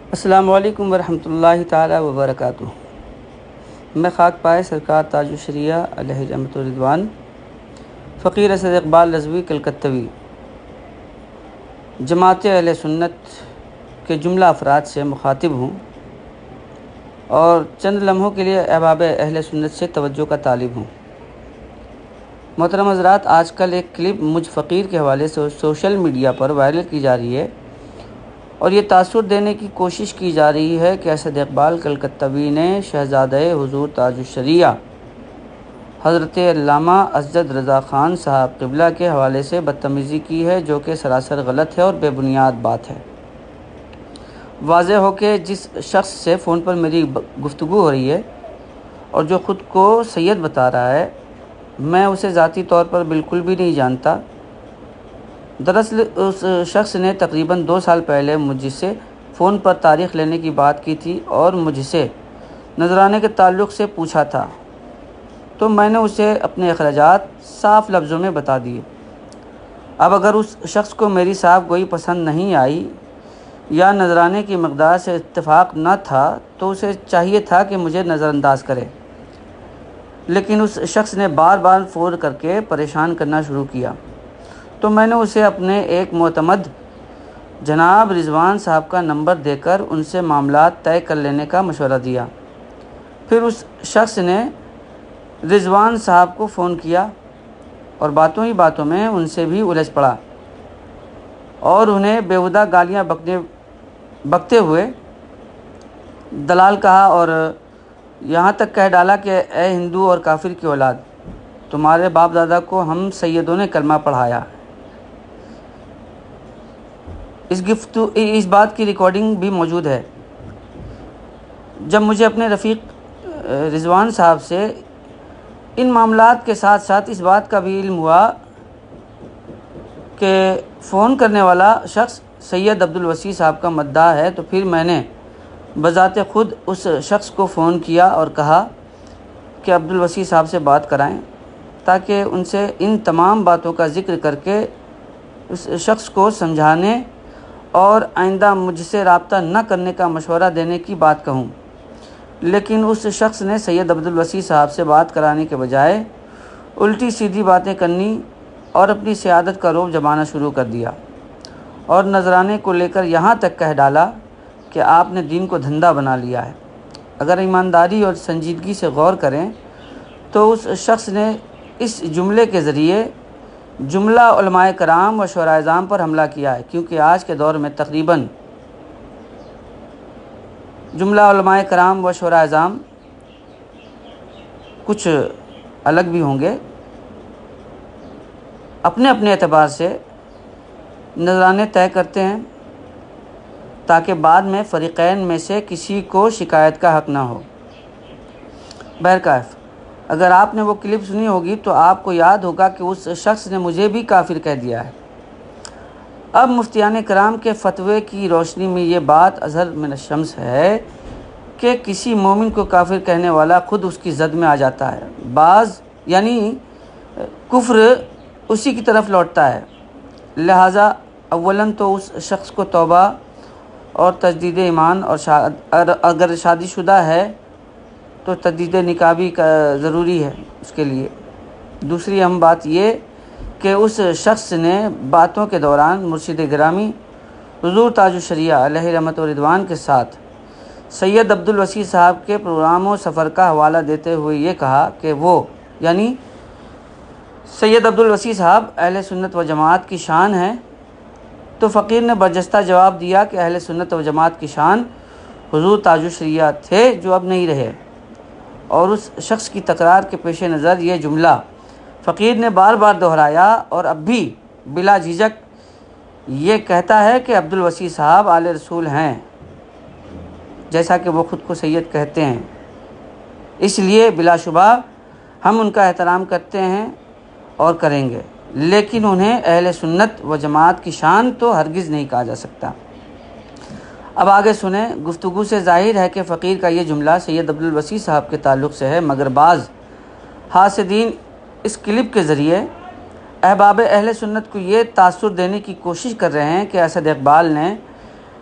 السلام علیکم ورحمۃ اللہ تعالی وبرکاتہ۔ میں خاک پائے سرکار تاج الشریعہ علیہ رحمت و رضوان فقیر اسد اقبال رضوی کلکتوی جماعت اہل سنت کے جملہ افراد سے مخاطب ہوں اور چند لمحوں کے لیے احباب اہل سنت سے توجہ کا طالب ہوں۔ محترم حضرات، آج کل ایک کلپ مجھ فقیر کے حوالے سے سوشل میڈیا پر وائرل کی جا رہی ہے اور یہ تاثر دینے کی کوشش کی جا رہی ہے کہ اسد اقبال کلکتوی نے شہزادہ حضور تاج الشریعہ حضرت علامہ اسجد رضا خان صاحب قبلہ کے حوالے سے بدتمیزی کی ہے، جو کہ سراسر غلط ہے اور بے بنیاد بات ہے۔ واضح ہو کہ جس شخص سے فون پر میری گفتگو ہو رہی ہے اور جو خود کو سید بتا رہا ہے، میں اسے ذاتی طور پر بالکل بھی نہیں جانتا۔ دراصل اس شخص نے تقریباً 2 سال پہلے مجھ سے فون پر تاریخ لینے کی بات کی تھی اور مجھ سے نذرانے کے تعلق سے پوچھا تھا، تو میں نے اسے اپنے اخراجات صاف لفظوں میں بتا دیے۔ اب اگر اس شخص کو میری صاحب گوئی پسند نہیں آئی یا نذرانے کی مقدار سے اتفاق نہ تھا تو اسے چاہیے تھا کہ مجھے نظر انداز کرے، لیکن اس شخص نے بار بار فون کر کے پریشان کرنا شروع کیا، تو میں نے اسے اپنے ایک معتمد جناب رضوان صاحب کا نمبر دے کر ان سے معاملات طے کر لینے کا مشورہ دیا۔ پھر اس شخص نے رضوان صاحب کو فون کیا اور باتوں ہی باتوں میں ان سے بھی الجھ پڑا اور انہیں بیہودہ گالیاں بکتے ہوئے دلال کہا اور یہاں تک کہہ ڈالا کہ اے ہندو اور کافر کی اولاد، تمہارے باپ دادا کو ہم سیدوں نے کلمہ پڑھایا۔ اس بات کی ریکارڈنگ بھی موجود ہے۔ جب مجھے اپنے رفیق رضوان صاحب سے ان معاملات کے ساتھ ساتھ اس بات کا بھی علم ہوا کہ فون کرنے والا شخص سید عبدالوسیع صاحب کا مدعا ہے، تو پھر میں نے بذات خود اس شخص کو فون کیا اور کہا کہ عبدالوسیع صاحب سے بات کرائیں تاکہ ان سے ان تمام باتوں کا ذکر کر کے اس شخص کو سمجھانے اور آئندہ مجھ سے رابطہ نہ کرنے کا مشورہ دینے کی بات کہوں، لیکن اس شخص نے سید عبدالوسیع صاحب سے بات کرانے کے بجائے الٹی سیدھی باتیں کرنی اور اپنی سیادت کا رعب جمانا شروع کر دیا اور نذرانے کو لے کر یہاں تک کہہ ڈالا کہ آپ نے دین کو دھندا بنا لیا ہے۔ اگر ایمانداری اور سنجیدگی سے غور کریں تو اس شخص نے اس جملے کے ذریعے جملہ علماء کرام و شعراء اعظام پر حملہ کیا ہے، کیونکہ آج کے دور میں تقریباً جملہ علماء کرام و شعراء اعظام کچھ الگ بھی ہوں گے، اپنے اپنے اعتبار سے نذرانے طے کرتے ہیں تاکہ بعد میں فریقین میں سے کسی کو شکایت کا حق نہ ہو۔ بہرکیف اگر آپ نے وہ کلپ سنی ہوگی تو آپ کو یاد ہوگا کہ اس شخص نے مجھے بھی کافر کہہ دیا ہے۔ اب مفتیان کرام کے فتوے کی روشنی میں یہ بات اظہر من الشمس ہے کہ کسی مومن کو کافر کہنے والا خود اس کی زد میں آ جاتا ہے، یعنی کفر اسی کی طرف لوٹتا ہے۔ لہٰذا اولاً تو اس شخص کو توبہ اور تجدید ایمان اور اگر شادی شدہ ہے تو تجدید نکاح بھی ضروری ہے اس کے لیے۔ دوسری اہم بات یہ کہ اس شخص نے باتوں کے دوران مرشد گرامی حضور تاج الشریعہ علیہ رحمت و رضوان کے ساتھ سید عبدالوسیع صاحب کے پروگرام و سفر کا حوالہ دیتے ہوئے یہ کہا کہ وہ یعنی سید عبدالوسیع صاحب اہل سنت و جماعت کی شان ہیں، تو فقیر نے برجستہ جواب دیا کہ اہل سنت و جماعت کی شان حضور تاج الشریعہ تھے جو اب نہیں رہے، اور اس شخص کی تکرار کے پیش نظر یہ جملہ فقیر نے بار بار دہرایا اور اب بھی بلا جھجک یہ کہتا ہے کہ عبدالوسیع صاحب آل رسول ہیں، جیسا کہ وہ خود کو سید کہتے ہیں۔ اس لیے بلا شبہ ہم ان کا احترام کرتے ہیں اور کریں گے، لیکن انہیں اہل سنت و جماعت کی شان تو ہرگز نہیں کہا جا سکتا۔ اب آگے سنیں۔ گفتگو سے ظاہر ہے کہ فقیر کا یہ جملہ سید عبدالوسیع صاحب کے تعلق سے ہے، مگر بعض حاسدین اس کلپ کے ذریعے احباب اہل سنت کو یہ تاثر دینے کی کوشش کر رہے ہیں کہ اسد اقبال نے